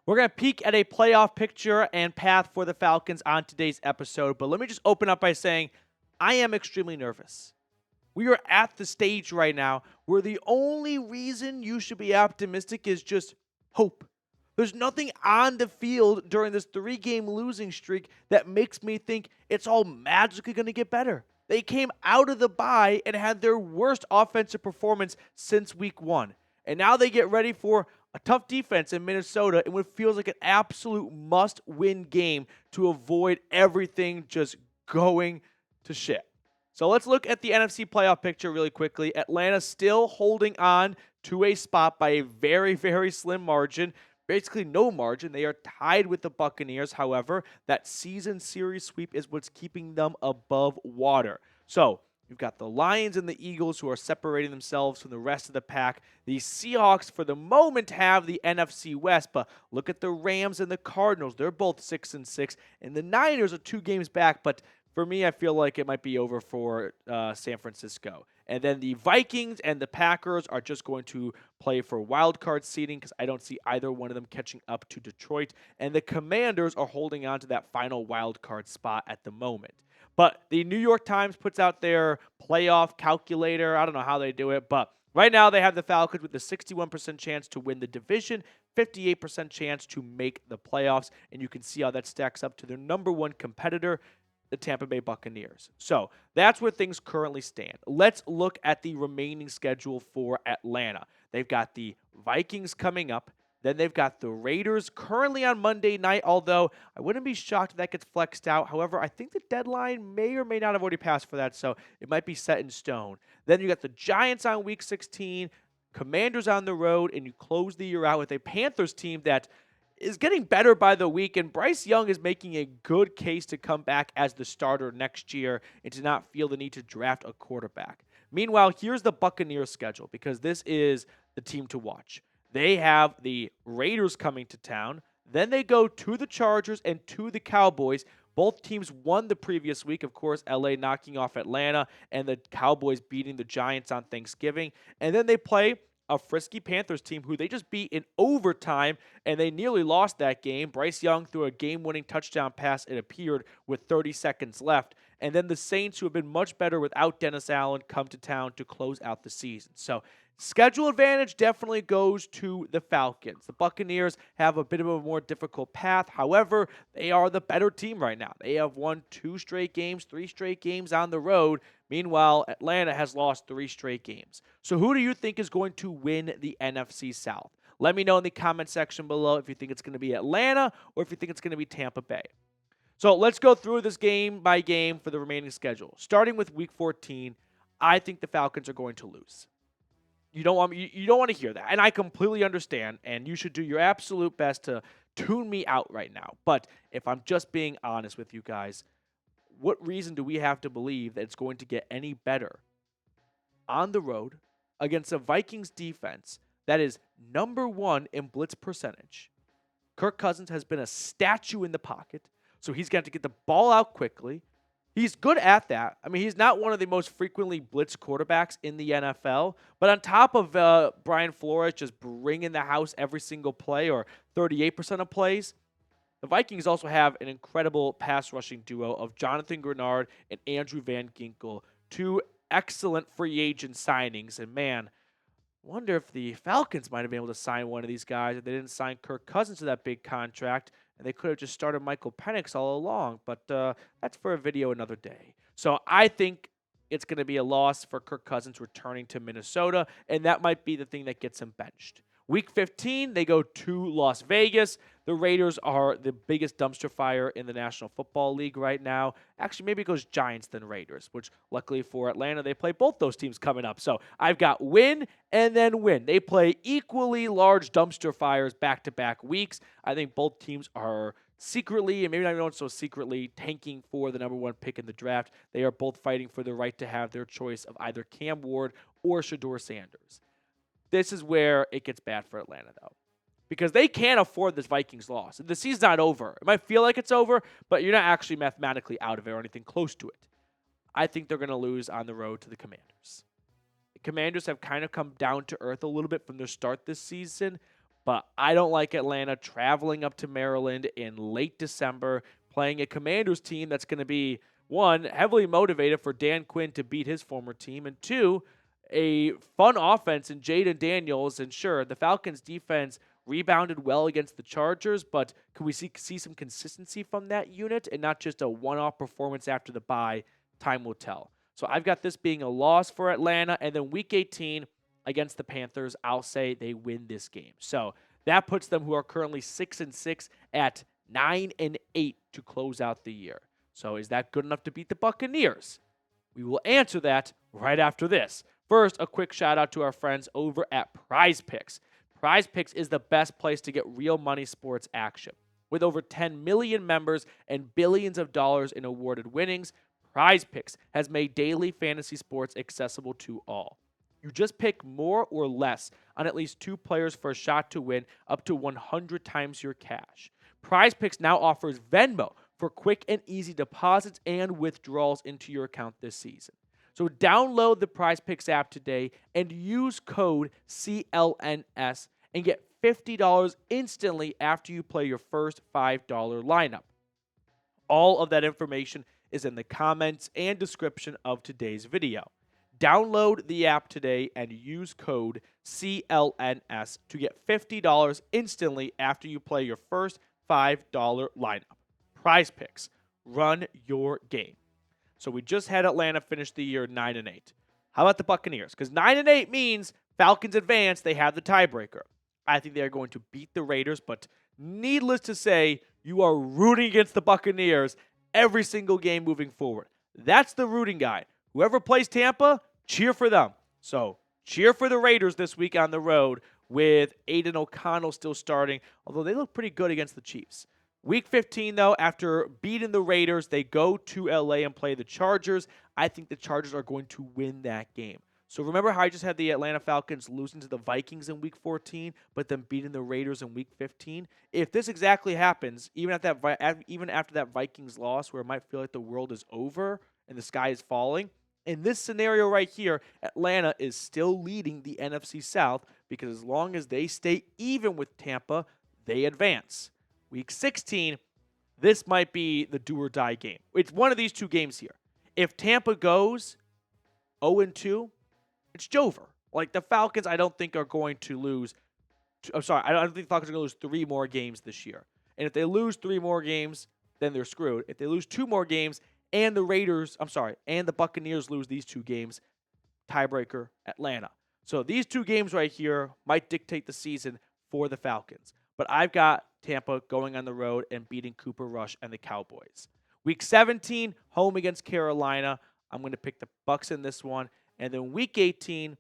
We're going to peek at a playoff picture and path for the Falcons on today's episode, but let me just open up by saying I am extremely nervous. We are at the stage right now where the only reason you should be optimistic is just hope. There's nothing on the field during this 3-game losing streak that makes me think it's all magically going to get better. They came out of the bye and had their worst offensive performance since week 1. And now they get ready for a tough defense in Minnesota in what feels like an absolute must-win game to avoid everything just going to shit. So let's look at the NFC playoff picture really quickly. Atlanta still holding on to a spot by a very, very slim margin. Basically no margin. They are tied with the Buccaneers. However, that season series sweep is what's keeping them above water. So you've got the Lions and the Eagles who are separating themselves from the rest of the pack. The Seahawks, for the moment, have the NFC West, but look at the Rams and the Cardinals. They're both 6-6, and the Niners are 2 games back, but for me, I feel like it might be over for San Francisco. And then the Vikings and the Packers are just going to play for wild card seeding because I don't see either one of them catching up to Detroit. And the Commanders are holding on to that final wild card spot at the moment. But the New York Times puts out their playoff calculator. I don't know how they do it, but right now they have the Falcons with a 61% chance to win the division, 58% chance to make the playoffs. And you can see how that stacks up to their number 1 competitor, the Tampa Bay Buccaneers. So that's where things currently stand. Let's look at the remaining schedule for Atlanta. They've got the Vikings coming up. Then they've got the Raiders currently on Monday night, although I wouldn't be shocked if that gets flexed out. However, I think the deadline may or may not have already passed for that, so it might be set in stone. Then you got the Giants on Week 16, Commanders on the road, and you close the year out with a Panthers team that is getting better by the week, and Bryce Young is making a good case to come back as the starter next year and to not feel the need to draft a quarterback. Meanwhile, here's the Buccaneers schedule because this is the team to watch. They have the Raiders coming to town. Then they go to the Chargers and to the Cowboys. Both teams won the previous week. Of course, LA knocking off Atlanta and the Cowboys beating the Giants on Thanksgiving. And then they play a frisky Panthers team who they just beat in overtime, and they nearly lost that game. Bryce Young threw a game-winning touchdown pass, it appeared, with 30 seconds left. And then the Saints, who have been much better without Dennis Allen, come to town to close out the season. So schedule advantage definitely goes to the Falcons. The Buccaneers have a bit of a more difficult path. However, they are the better team right now. They have won 2 straight games, 3 straight games on the road. Meanwhile, Atlanta has lost 3 straight games. So who do you think is going to win the NFC South? Let me know in the comment section below if you think it's going to be Atlanta or if you think it's going to be Tampa Bay. So let's go through this game by game for the remaining schedule. Starting with Week 14, I think the Falcons are going to lose. You don't want to hear that, and I completely understand, and you should do your absolute best to tune me out right now. But if I'm just being honest with you guys, what reason do we have to believe that it's going to get any better on the road against a Vikings defense that is number 1 in blitz percentage? Kirk Cousins has been a statue in the pocket, so he's got to get the ball out quickly. He's good at that. I mean, he's not one of the most frequently blitzed quarterbacks in the NFL, but on top of Brian Flores just bringing the house every single play, or 38% of plays, the Vikings also have an incredible pass rushing duo of Jonathan Grenard and Andrew Van Ginkel, 2 excellent free agent signings. And man, I wonder if the Falcons might have been able to sign one of these guys if they didn't sign Kirk Cousins to that big contract, and they could have just started Michael Penix all along. But that's for a video another day. So I think it's going to be a loss for Kirk Cousins returning to Minnesota, and that might be the thing that gets him benched. Week 15, they go to Las Vegas. The Raiders are the biggest dumpster fire in the National Football League right now. Actually, maybe it goes Giants then Raiders, which luckily for Atlanta, they play both those teams coming up. So I've got win and then win. They play equally large dumpster fires back-to-back weeks. I think both teams are secretly, and maybe not even so secretly, tanking for the number 1 pick in the draft. They are both fighting for the right to have their choice of either Cam Ward or Shedeur Sanders. This is where it gets bad for Atlanta, though, because they can't afford this Vikings loss. The season's not over. It might feel like it's over, but you're not actually mathematically out of it or anything close to it. I think they're going to lose on the road to the Commanders. The Commanders have kind of come down to earth a little bit from their start this season, But I don't like Atlanta traveling up to Maryland in late December, playing a Commanders team that's going to be, one, heavily motivated for Dan Quinn to beat his former team, and two, a fun offense in Jaden Daniels. And sure, the Falcons defense rebounded well against the Chargers, but can we see some consistency from that unit and not just a one-off performance after the bye? Time will tell. So I've got this being a loss for Atlanta, and then Week 18 against the Panthers, I'll say they win this game. So that puts them, who are currently 6-6, at 9-8 to close out the year. So is that good enough to beat the Buccaneers? We will answer that right after this. First, a quick shout out to our friends over at PrizePicks. PrizePicks is the best place to get real money sports action. With over 10 million members and billions of dollars in awarded winnings, PrizePicks has made daily fantasy sports accessible to all. You just pick more or less on at least 2 players for a shot to win up to 100 times your cash. PrizePicks now offers Venmo for quick and easy deposits and withdrawals into your account this season. So download the PrizePicks app today and use code CLNS and get $50 instantly after you play your first $5 lineup. All of that information is in the comments and description of today's video. Download the app today and use code CLNS to get $50 instantly after you play your first $5 lineup. PrizePicks, run your game. So we just had Atlanta finish the year 9-8. How about the Buccaneers? Because 9-8 means Falcons advance, they have the tiebreaker. I think they're going to beat the Raiders, but needless to say, you are rooting against the Buccaneers every single game moving forward. That's the rooting guide. Whoever plays Tampa, cheer for them. So cheer for the Raiders this week on the road with Aiden O'Connell still starting, although they look pretty good against the Chiefs. Week 15, though, after beating the Raiders, they go to LA and play the Chargers. I think the Chargers are going to win that game. So remember how I just had the Atlanta Falcons losing to the Vikings in Week 14, but then beating the Raiders in Week 15? If this exactly happens, even after that Vikings loss where it might feel like the world is over and the sky is falling, in this scenario right here, Atlanta is still leading the NFC South because as long as they stay even with Tampa, they advance. Week 16, this might be the do-or-die game. It's one of these two games here. If Tampa goes 0-2, it's Jover. Like, the Falcons, I don't think are going to lose. I don't think the Falcons are going to lose 3 more games this year. And if they lose 3 more games, then they're screwed. If they lose 2 more games and the Buccaneers lose these 2 games, tiebreaker, Atlanta. So these 2 games right here might dictate the season for the Falcons. But I've got Tampa going on the road and beating Cooper Rush and the Cowboys. Week 17, home against Carolina. I'm going to pick the Bucs in this one. And then Week 18,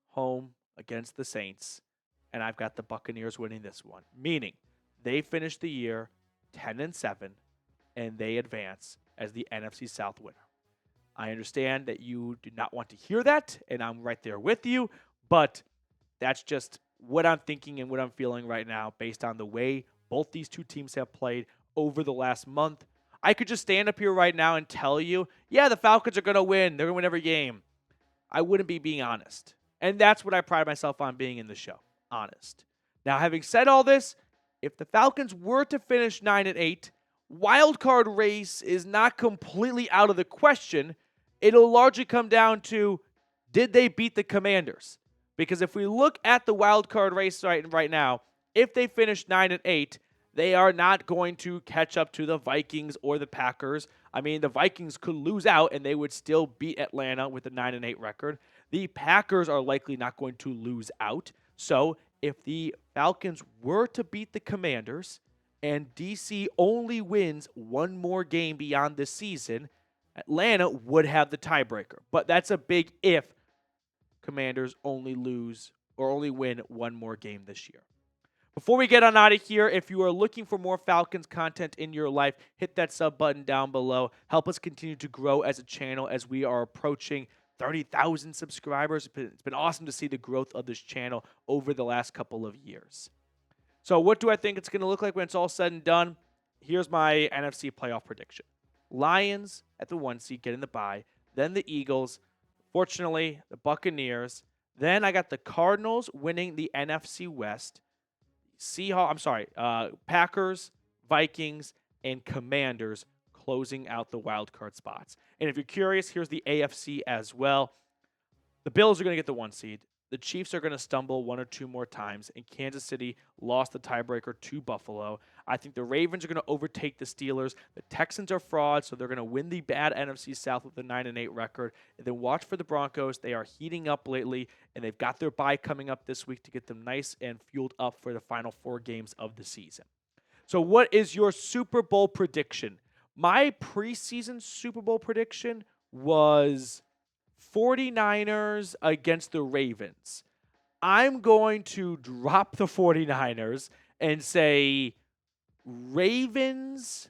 home against the Saints. And I've got the Buccaneers winning this one. Meaning, they finish the year 10-7, and they advance as the NFC South winner. I understand that you do not want to hear that, and I'm right there with you. But that's just what I'm thinking and what I'm feeling right now based on the way both these two teams have played over the last month. I could just stand up here right now and tell you, yeah, the Falcons are going to win. They're going to win every game. I wouldn't be being honest. And that's what I pride myself on being in the show, honest. Now, having said all this, if the Falcons were to finish 9-8, wildcard race is not completely out of the question. It'll largely come down to, did they beat the Commanders? Because if we look at the wild card race right now, if they finish 9-8, they are not going to catch up to the Vikings or the Packers. I mean, the Vikings could lose out and they would still beat Atlanta with a 9-8 record. The Packers are likely not going to lose out. So if the Falcons were to beat the Commanders and DC only wins 1 more game beyond this season, Atlanta would have the tiebreaker. But that's a big if. Commanders only win 1 more game this year. Before we get on out of here, if you are looking for more Falcons content in your life, hit that sub button down below. Help us continue to grow as a channel as we are approaching 30,000 subscribers. It's been awesome to see the growth of this channel over the last couple of years. So what do I think it's going to look like when it's all said and done? Here's my NFC playoff prediction. Lions at the 1 seed getting the bye, then the Eagles, fortunately, the Buccaneers. Then I got the Cardinals winning the NFC West. Packers, Vikings, and Commanders closing out the wild card spots. And if you're curious, here's the AFC as well. The Bills are going to get the 1 seed. The Chiefs are going to stumble 1 or 2 more times, and Kansas City lost the tiebreaker to Buffalo. I think the Ravens are going to overtake the Steelers. The Texans are frauds, so they're going to win the bad NFC South with a 9-8 record. And then watch for the Broncos. They are heating up lately, and they've got their bye coming up this week to get them nice and fueled up for the final 4 games of the season. So what is your Super Bowl prediction? My preseason Super Bowl prediction was 49ers against the Ravens. I'm going to drop the 49ers and say Ravens,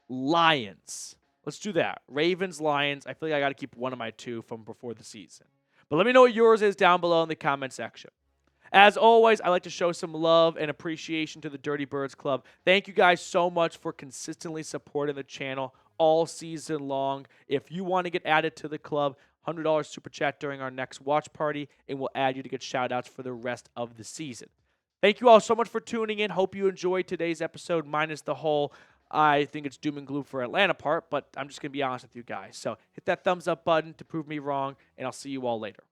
Lions. Let's do that. Ravens, Lions. I feel like I got to keep one of my 2 from before the season. But let me know what yours is down below in the comment section. As always, I like to show some love and appreciation to the Dirty Birds Club. Thank you guys so much for consistently supporting the channel all season long. If you want to get added to the club, $100 super chat during our next watch party, and we'll add you to get shout-outs for the rest of the season. Thank you all so much for tuning in. Hope you enjoyed today's episode, minus the whole I think it's doom and gloom for Atlanta part, but I'm just going to be honest with you guys. So hit that thumbs up button to prove me wrong, and I'll see you all later.